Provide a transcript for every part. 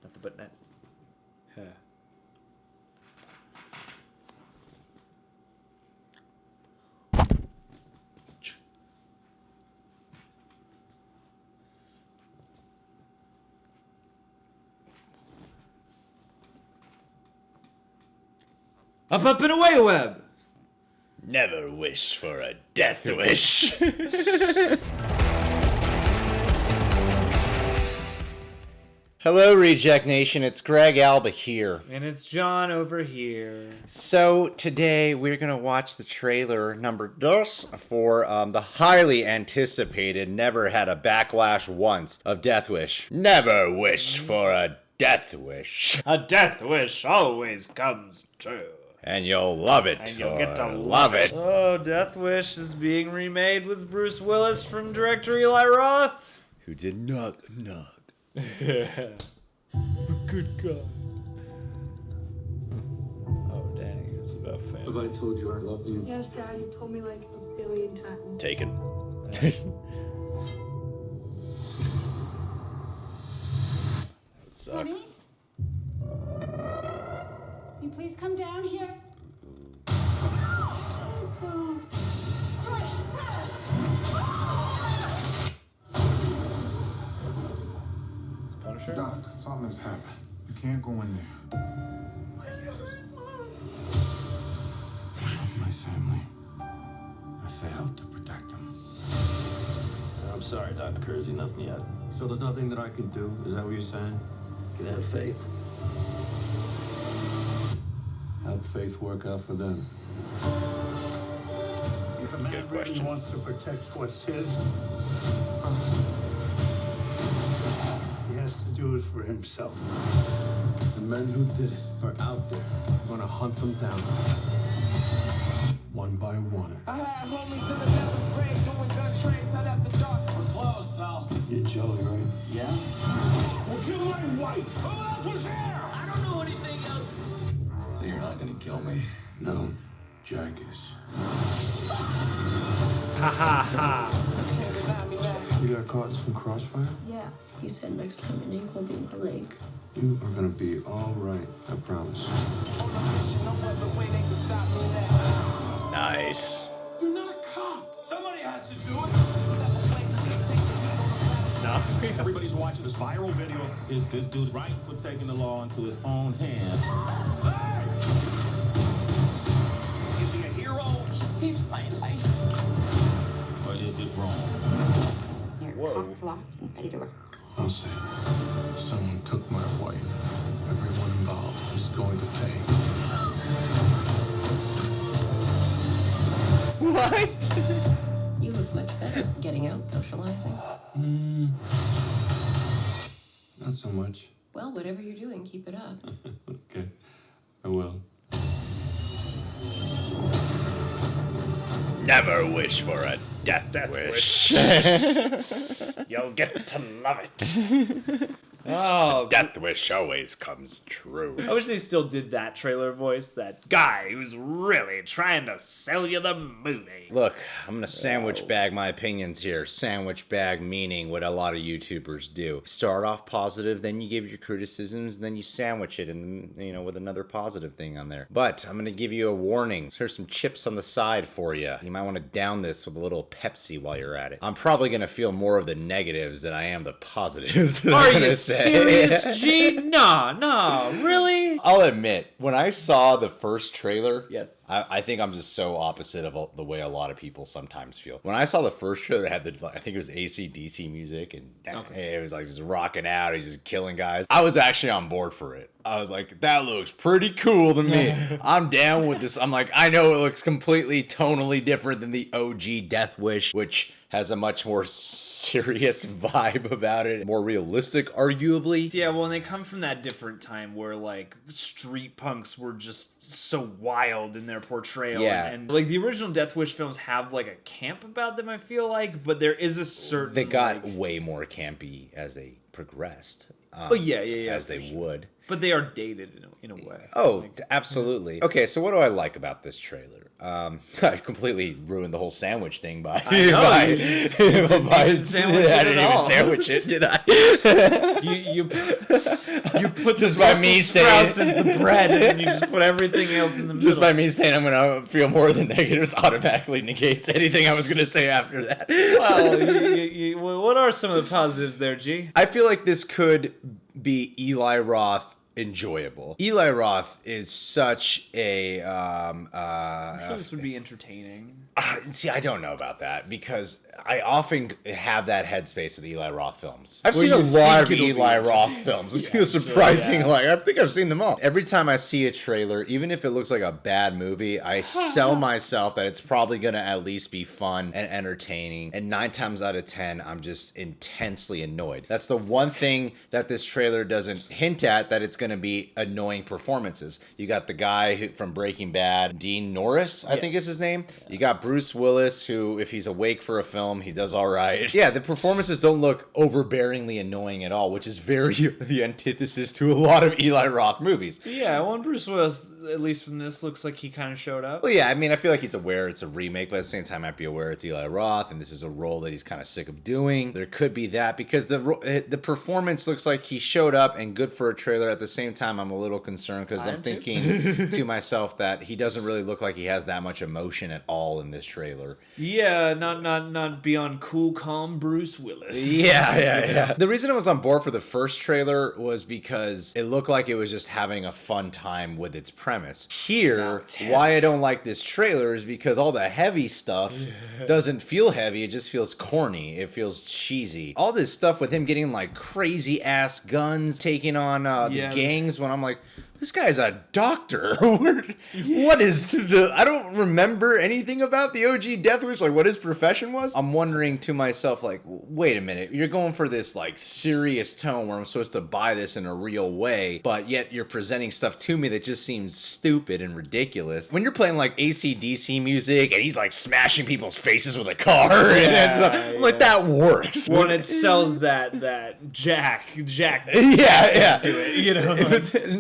Not the butt net. Huh. Up and away, web! Never wish for a death wish. Hello, Reject Nation. It's Greg Alba here. And it's John over here. So today we're going to watch the trailer number 2 for the highly anticipated, never had a backlash once, of Death Wish. Never wish for a death wish. A death wish always comes true. And you'll love it. And you'll get to love it. Oh, Death Wish is being remade with Bruce Willis from director Eli Roth. Who did Knock Knock. Good God. Oh, dang. It's about family. Have I told you I love you? Yes, Dad, you told me like a billion times. Taken. That would suck. Honey? You please come down here? It's Punisher? Doc, something has happened. You can't go in there. I love my family. I failed to protect them. I'm sorry, Dr. Kersey, nothing yet. So there's nothing that I can do? Is that what you're saying? You can have faith. How'd faith work out for them? If a man Good really question. wants to protect what's his, he has to do it for himself. The men who did it are out there. I'm gonna hunt them down. One by one. I had homies in the devil's grave doing gun trades out after dark. We're closed, pal. You're Joey, right? Yeah? Well, kill my wife. Who else was there? I don't know anything else. You're not gonna kill me. No, Jack is. Ha ha ha. Can't deny me now. You got caught in some crossfire? Yeah, you said next time it ain't gonna be my leg. You are gonna be all right, I promise. On a mission, no other way they can stop me now. Nice. You're not a cop. Somebody has to do it. Everybody's watching this viral video. Is this dude's right for taking the law into his own hands? Is he a hero? Seems my life. Or is it wrong? You're Whoa. cocked, locked, and ready to rock. I'll say, someone took my wife. Everyone involved is going to pay. What? You look much better getting out socializing. Not so much. Well, whatever you're doing, keep it up. Okay, I will. Never wish for a death wish. You'll get to love it. Oh, Death wish always comes true. I wish they still did that trailer voice. That guy who's really trying to sell you the movie. Look, I'm gonna sandwich bag my opinions here. Sandwich bag meaning what a lot of YouTubers do. Start off positive, then you give your criticisms, and then you sandwich it and with another positive thing on there. But I'm gonna give you a warning. Here's some chips on the side for you. You might want to down this with a little Pepsi while you're at it. I'm probably gonna feel more of the negatives than I am the positives. Are you serious, G? Nah, really? I'll admit, when I saw the first trailer, Yes. I think I'm just so opposite of the way a lot of people sometimes feel. When I saw the first trailer, it had I think it was AC/DC music, and it was like just rocking out, he's just killing guys. I was actually on board for it. I was like, that looks pretty cool to me. I'm down with this. I'm like, I know it looks completely tonally different than the OG Death Wish, which has a much more serious vibe about it, more realistic, arguably. Yeah, well, and they come from that different time where like street punks were just so wild in their portrayal. Yeah. And like the original Death Wish films have like a camp about them, I feel like, but there is a certain They got like, way more campy as they progressed. Oh yeah. as they would. But they are dated in a way. Oh, absolutely. Okay, so what do I like about this trailer? I completely ruined the whole sandwich thing by I know, by, you didn't sandwich it I didn't at even all. sandwich it, did I? You put Just the by Brussels me sprouts saying- as the bread, and then you just put everything else in the middle. Just by me saying I'm gonna feel more of the negatives automatically negates anything I was gonna say after that. Well, what are some of the positives there, G? I feel like this could be Eli Roth enjoyable. Eli Roth is such a I'm sure this would be entertaining. see, I don't know about that because I often have that headspace with Eli Roth films. I've Well, seen a you lot of think it'll be Eli Roth entertaining. films. It's Yeah, surprising. sure, yeah. Like I think I've seen them all. Every time I see a trailer, even if it looks like a bad movie, I sell myself that it's probably gonna at least be fun and entertaining. And 9 times out of 10, I'm just intensely annoyed. That's the one thing that this trailer doesn't hint at, that it's gonna be annoying performances. You got the guy from Breaking Bad, Dean Norris, I think is his name. You got Bruce Willis, who, if he's awake for a film, he does all right. Yeah, the performances don't look overbearingly annoying at all, which is very the antithesis to a lot of Eli Roth movies. Yeah, well, Bruce Willis, at least from this, looks like he kind of showed up. Well, yeah, I mean, I feel like he's aware it's a remake, but at the same time, I'd be aware it's Eli Roth, and this is a role that he's kind of sick of doing. There could be that, because the performance looks like he showed up and good for a trailer. At the same time, I'm a little concerned because I'm thinking to myself that he doesn't really look like he has that much emotion at all in this trailer. Yeah, not beyond cool, calm Bruce Willis. Yeah. The reason I was on board for the first trailer was because it looked like it was just having a fun time with its premise. Here, why I don't like this trailer is because all the heavy stuff doesn't feel heavy. It just feels corny. It feels cheesy. All this stuff with him getting like crazy ass guns, taking on the gangs, when I'm like, this guy's a doctor. What is the... I don't remember anything about the OG Death Wish, like what his profession was. I'm wondering to myself, like, wait a minute. You're going for this, like, serious tone where I'm supposed to buy this in a real way, but yet you're presenting stuff to me that just seems stupid and ridiculous. When you're playing, like, AC/DC music and he's, like, smashing people's faces with a car, I'm like, that works. When it sells that Jack. Yeah. Do it, you know?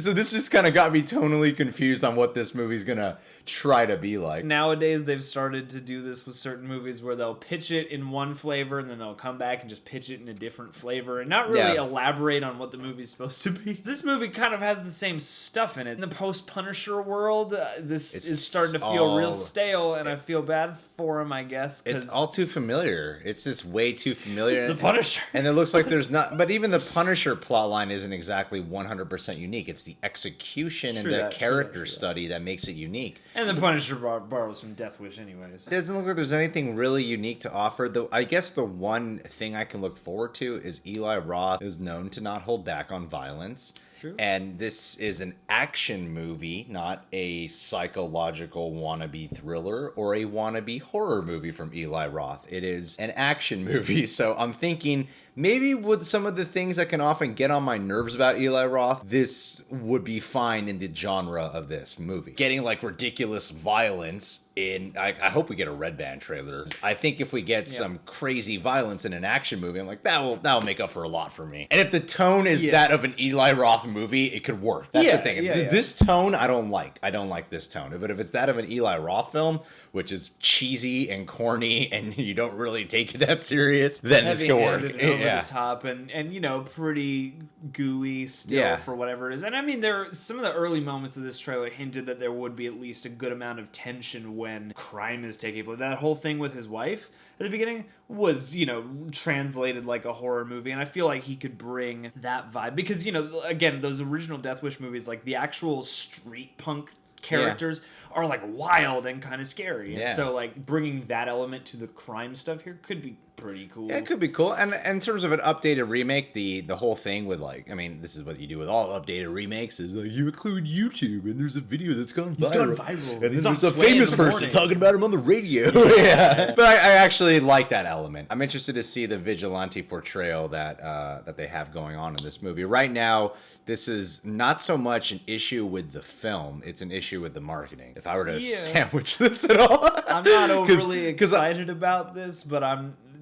So this just kind of got me tonally confused on what this movie's gonna try to be like. Nowadays, they've started to do this with certain movies where they'll pitch it in one flavor and then they'll come back and just pitch it in a different flavor and not really elaborate on what the movie's supposed to be. This movie kind of has the same stuff in it. In the post-Punisher world, this is starting to feel real stale, and I feel bad for him, I guess. It's all too familiar. It's just way too familiar. It's the Punisher. And it looks like there's not... But even the Punisher plotline isn't exactly 100% unique. It's the execution and the character study that makes it unique. And the Punisher borrows from Death Wish anyways. It doesn't look like there's anything really unique to offer, though. I guess the one thing I can look forward to is Eli Roth is known to not hold back on violence. True. And this is an action movie, not a psychological wannabe thriller or a wannabe horror movie from Eli Roth. It is an action movie, so I'm thinking maybe with some of the things that can often get on my nerves about Eli Roth, this would be fine in the genre of this movie. Getting like ridiculous violence in, I hope we get a Red Band trailer. I think if we get some crazy violence in an action movie, I'm like, that'll make up for a lot for me. And if the tone is that of an Eli Roth movie, it could work. That's the thing. This tone, I don't like. I don't like this tone. But if it's that of an Eli Roth film, which is cheesy and corny and you don't really take it that serious, then this could work. Over the top and you know, pretty gooey still for whatever it is. And I mean, some of the early moments of this trailer hinted that there would be at least a good amount of tension when crime is taking place. That whole thing with his wife at the beginning was, you know, translated like a horror movie, and I feel like he could bring that vibe because, you know, again, those original Death Wish movies, like the actual street punk characters are like wild and kind of scary. And so like bringing that element to the crime stuff here could be pretty cool. Yeah, it could be cool. And in terms of an updated remake, the whole thing with like, I mean, this is what you do with all updated remakes is like you include YouTube and there's a video that's gone viral. He's gone viral. And then there's a famous person talking about him on the radio. But I actually like that element. I'm interested to see the vigilante portrayal that they have going on in this movie. Right now, this is not so much an issue with the film, it's an issue with the marketing. If I were to sandwich this at all. I'm not overly excited about this, but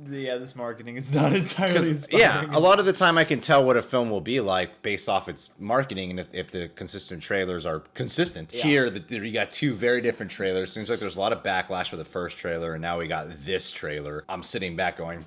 this marketing is not entirely inspiring. Yeah, a lot of the time I can tell what a film will be like based off its marketing, and if the consistent trailers are consistent. Yeah. Here, you got two very different trailers. Seems like there's a lot of backlash for the first trailer, and now we got this trailer. I'm sitting back going,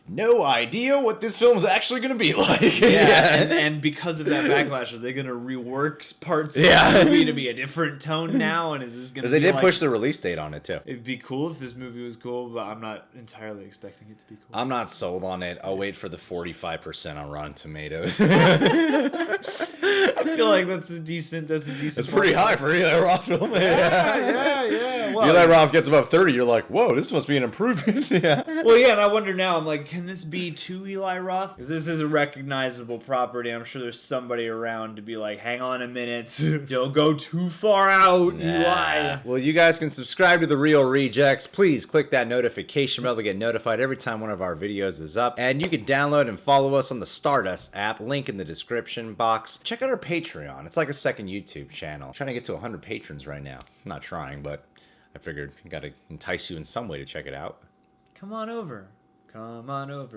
no idea what this film's actually going to be like. Yeah, and because of that backlash, are they going to rework parts of the movie to be a different tone now? And is this going to be because they did push the release date on it, too. It'd be cool if this movie was cool, but I'm not entirely expecting it to be cool. I'm not sold on it. I'll wait for the 45% on Rotten Tomatoes. I feel like that's a decent. It's pretty high for Eli Roth film. Yeah. Well, Eli Roth gets above 30. You're like, whoa, this must be an improvement. Yeah. Well, yeah, and I wonder now. I'm like, can this be too Eli Roth? Because this is a recognizable property. I'm sure there's somebody around to be like, hang on a minute, don't go too far out, Eli. Well, you guys can subscribe to The Real Rejects. Please click that notification bell to get notified every time one of our videos is up. And you can download and follow us on the Stardust app. Link in the description box. Check out our Patreon. It's like a second YouTube channel. I'm trying to get to 100 patrons right now. I'm not trying, but I figured I got to entice you in some way to check it out. Come on over,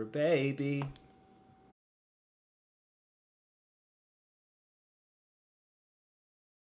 baby.